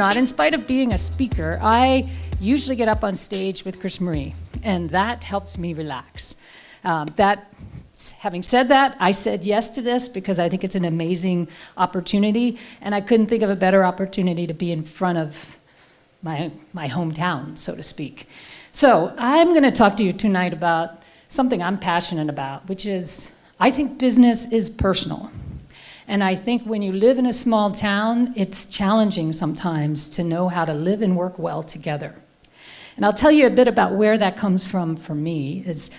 not, in spite of being a speaker, I usually get up on stage with Chris Marie, and that helps me relax. Having said that, I said yes to this because I think it's an amazing opportunity, and I couldn't think of a better opportunity to be in front of my hometown, so to speak. So I'm going to talk to you tonight about something I'm passionate about, which is I think business is personal. And I think when you live in a small town, it's challenging sometimes to know how to live and work well together. And I'll tell you a bit about where that comes from for me. Is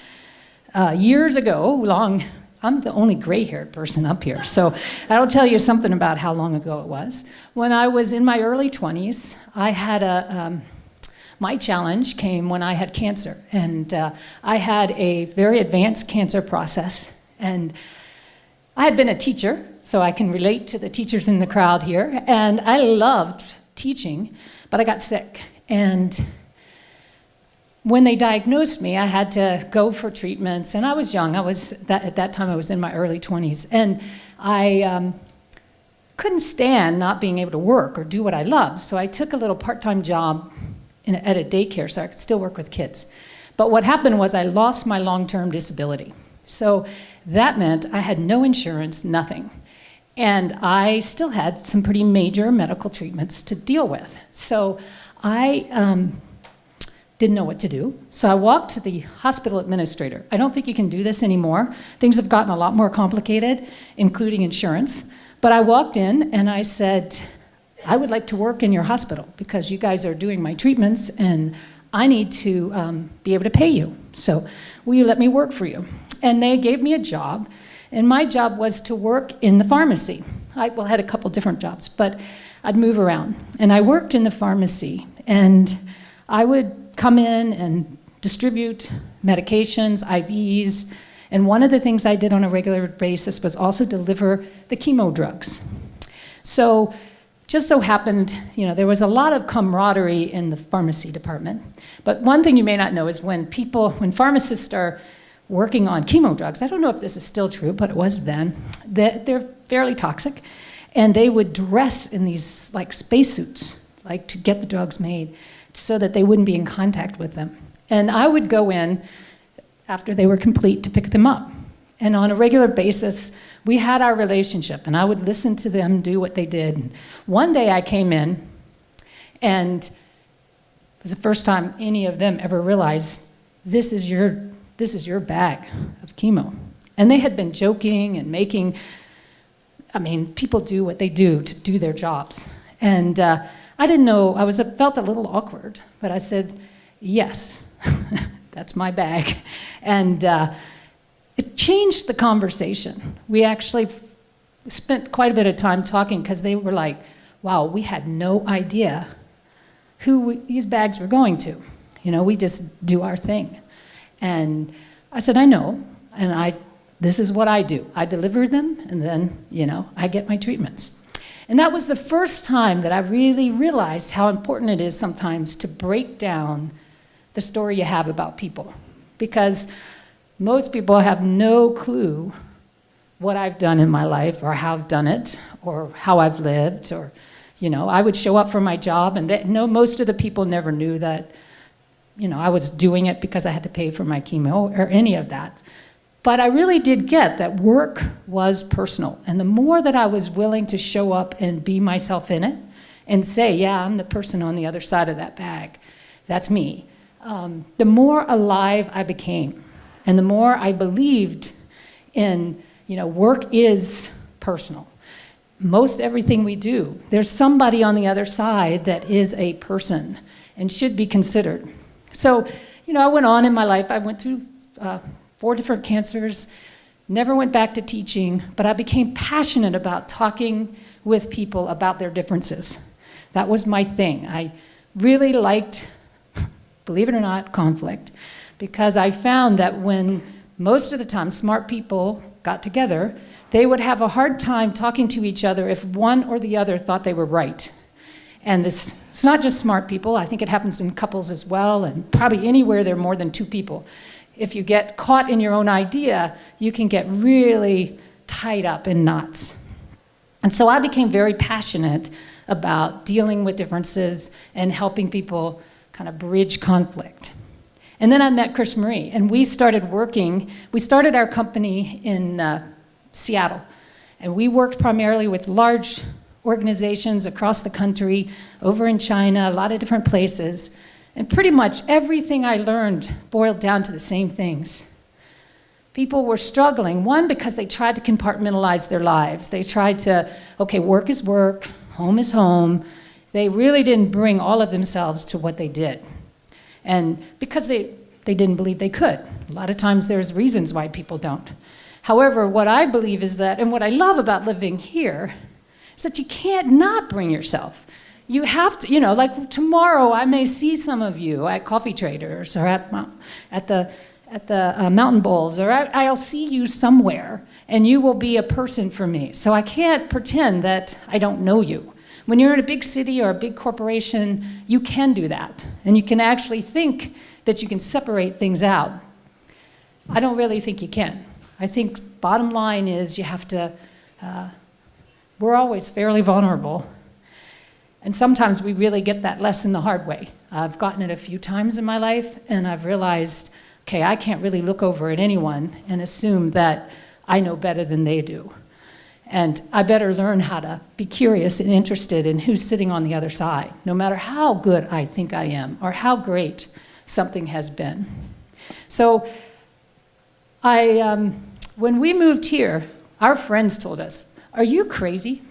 years ago, I'm the only gray-haired person up here, so I'll tell you something about how long ago it was. When I was in my early 20s, I had my challenge came when I had cancer, and I had a very advanced cancer process, and I had been a teacher, so I can relate to the teachers in the crowd here, and I loved teaching, but I got sick, and when they diagnosed me, I had to go for treatments, and I was young. At that time, I was in my early 20s, and I couldn't stand not being able to work or do what I loved, so I took a little part-time job at a daycare so I could still work with kids. But what happened was I lost my long-term disability. So that meant I had no insurance, nothing. And I still had some pretty major medical treatments to deal with. So I didn't know what to do. So I walked to the hospital administrator. I don't think you can do this anymore. Things have gotten a lot more complicated, including insurance. But I walked in and I said, I would like to work in your hospital because you guys are doing my treatments and I need to be able to pay you. So will you let me work for you? And they gave me a job, and my job was to work in the pharmacy. I had a couple different jobs, but I'd move around. And I worked in the pharmacy, and I would come in and distribute medications, IVs, and one of the things I did on a regular basis was also deliver the chemo drugs. So just so happened, there was a lot of camaraderie in the pharmacy department. But one thing you may not know is when pharmacists are working on chemo drugs, I don't know if this is still true, but it was then, they're fairly toxic, and they would dress in these like spacesuits, like to get the drugs made, so that they wouldn't be in contact with them. And I would go in after they were complete to pick them up. And on a regular basis, we had our relationship, and I would listen to them do what they did. And one day I came in, and it was the first time any of them ever realized, this is your bag of chemo. And they had been joking and people do what they do to do their jobs. And I didn't know, felt a little awkward, but I said, yes, that's my bag. And it changed the conversation. We actually spent quite a bit of time talking because they were like, wow, we had no idea who these bags were going to. We just do our thing. And I said, I know, and this is what I do. I deliver them, and then, I get my treatments. And that was the first time that I really realized how important it is sometimes to break down the story you have about people. Because most people have no clue what I've done in my life or how I've done it or how I've lived or, I would show up for my job and most of the people never knew that, I was doing it because I had to pay for my chemo or any of that. But I really did get that work was personal. And the more that I was willing to show up and be myself in it and say, yeah, I'm the person on the other side of that bag, that's me, the more alive I became. And the more I believed in, work is personal. Most everything we do, there's somebody on the other side that is a person and should be considered. So, I went on in my life. I went through 4 different cancers, never went back to teaching, but I became passionate about talking with people about their differences. That was my thing. I really liked, believe it or not, conflict, because I found that when most of the time smart people got together, they would have a hard time talking to each other if one or the other thought they were right. And it's not just smart people. I think it happens in couples as well, and probably anywhere there are more than 2 people. If you get caught in your own idea, you can get really tied up in knots. And so I became very passionate about dealing with differences and helping people kind of bridge conflict. And then I met Chris Marie, and we started our company in Seattle, and we worked primarily with large organizations across the country, over in China, a lot of different places, and pretty much everything I learned boiled down to the same things. People were struggling, one, because they tried to compartmentalize their lives. They tried to, okay, work is work, home is home. They really didn't bring all of themselves to what they did. And because they didn't believe they could. A lot of times there's reasons why people don't. However, what I believe is that, and what I love about living here, is that you can't not bring yourself. You have to, like tomorrow I may see some of you at Coffee Traders or at the Mountain Bowls, or I'll see you somewhere, and you will be a person for me. So I can't pretend that I don't know you. When you're in a big city or a big corporation, you can do that, and you can actually think that you can separate things out. I don't really think you can. I think bottom line is you have to, we're always fairly vulnerable, and sometimes we really get that lesson the hard way. I've gotten it a few times in my life, and I've realized, okay, I can't really look over at anyone and assume that I know better than they do. And I better learn how to be curious and interested in who's sitting on the other side, no matter how good I think I am or how great something has been. So when we moved here, our friends told us, "Are you crazy?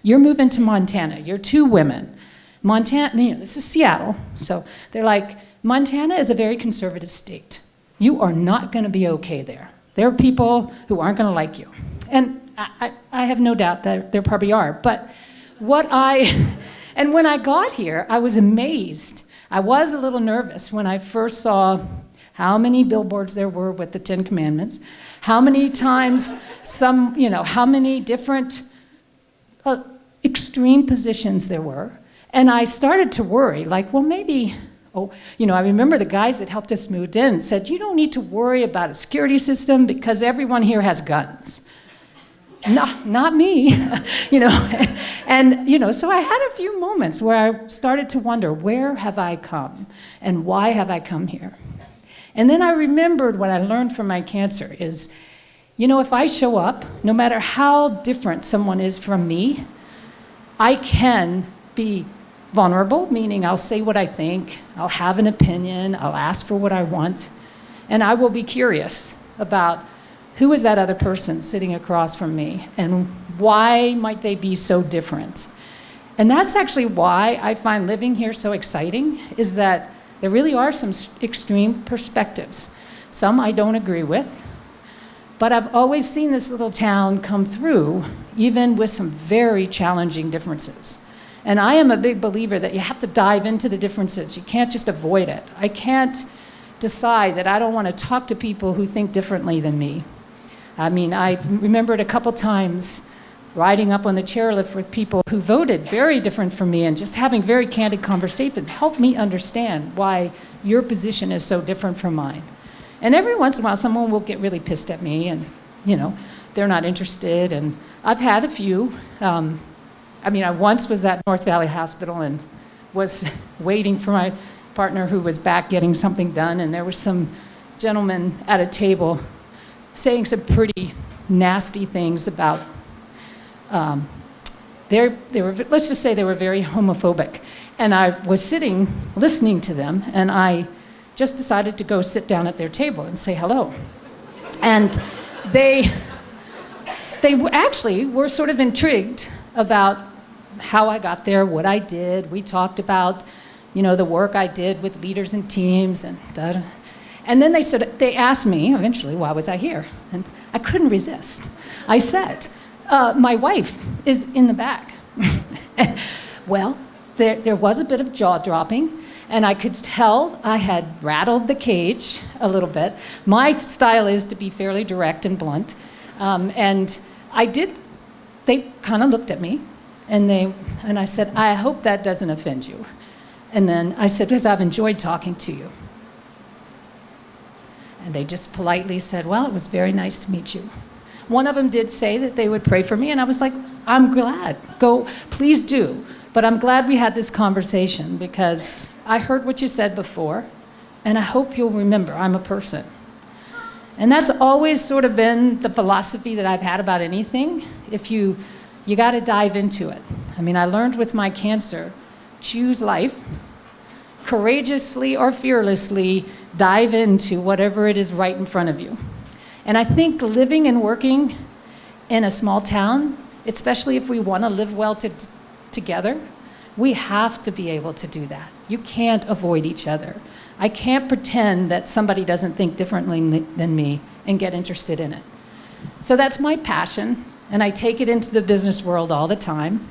You're moving to Montana. You're two women. Montana, this is Seattle." So they're like, "Montana is a very conservative state. You are not going to be okay there. There are people who aren't going to like you." And I have no doubt that there probably are. But and when I got here, I was amazed. I was a little nervous when I first saw how many billboards there were with the 10 Commandments, how many times how many different extreme positions there were. And I started to worry, like, well, maybe, I remember the guys that helped us move in said, "You don't need to worry about a security system because everyone here has guns." Not me, And, so I had a few moments where I started to wonder, where have I come? And why have I come here? And then I remembered what I learned from my cancer is, if I show up, no matter how different someone is from me, I can be vulnerable, meaning I'll say what I think, I'll have an opinion, I'll ask for what I want, and I will be curious about who is that other person sitting across from me and why might they be so different. And that's actually why I find living here so exciting, is that there really are some extreme perspectives. Some I don't agree with, but I've always seen this little town come through, even with some very challenging differences. And I am a big believer that you have to dive into the differences. You can't just avoid it. I can't decide that I don't want to talk to people who think differently than me. I remembered a couple times riding up on the chairlift with people who voted very different from me and just having very candid conversations. Help me understand why your position is so different from mine. And every once in a while, someone will get really pissed at me and, they're not interested. And I've had a few. I once was at North Valley Hospital and was waiting for my partner who was back getting something done, and there was some gentleman at a table saying some pretty nasty things about, let's just say they were very homophobic. And I was sitting, listening to them, and I just decided to go sit down at their table and say hello. And they actually were sort of intrigued about how I got there, what I did. We talked about, the work I did with leaders and teams and da-da. And then they asked me eventually, why was I here? And I couldn't resist. I said, my wife is in the back. Well, there was a bit of jaw dropping, and I could tell I had rattled the cage a little bit. My style is to be fairly direct and blunt. And they kind of looked at me, and I said, "I hope that doesn't offend you." And then I said, "Because I've enjoyed talking to you." And they just politely said, "Well, it was very nice to meet you." One of them did say that they would pray for me, and I was like, "I'm glad. Go, please do. But I'm glad we had this conversation because I heard what you said before, and I hope you'll remember I'm a person. And that's always sort of been the philosophy that I've had about anything. If you got to dive into it. I mean, I learned with my cancer, choose life, courageously or fearlessly dive into whatever it is right in front of you. And I think living and working in a small town, especially if we want to live well together, we have to be able to do that. You can't avoid each other. I can't pretend that somebody doesn't think differently than me and get interested in it. So that's my passion, and I take it into the business world all the time.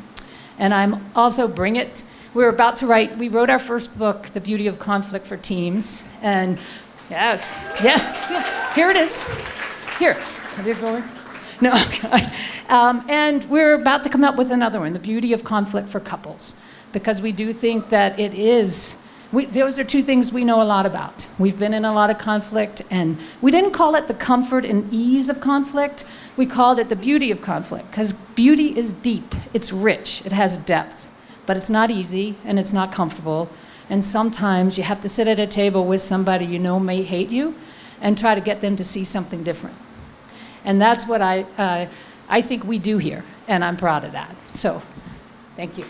And I'm also bring it. We wrote our first book, The Beauty of Conflict for Teams. And yes, here it is. Here, have you forward? No, okay. And we're about to come up with another one, The Beauty of Conflict for Couples, because we do think that it is. Those are two things we know a lot about. We've been in a lot of conflict, and we didn't call it the comfort and ease of conflict. We called it the beauty of conflict, because beauty is deep, it's rich, it has depth, but it's not easy, and it's not comfortable. And sometimes you have to sit at a table with somebody you know may hate you and try to get them to see something different. And that's what I think we do here, and I'm proud of that. So, thank you.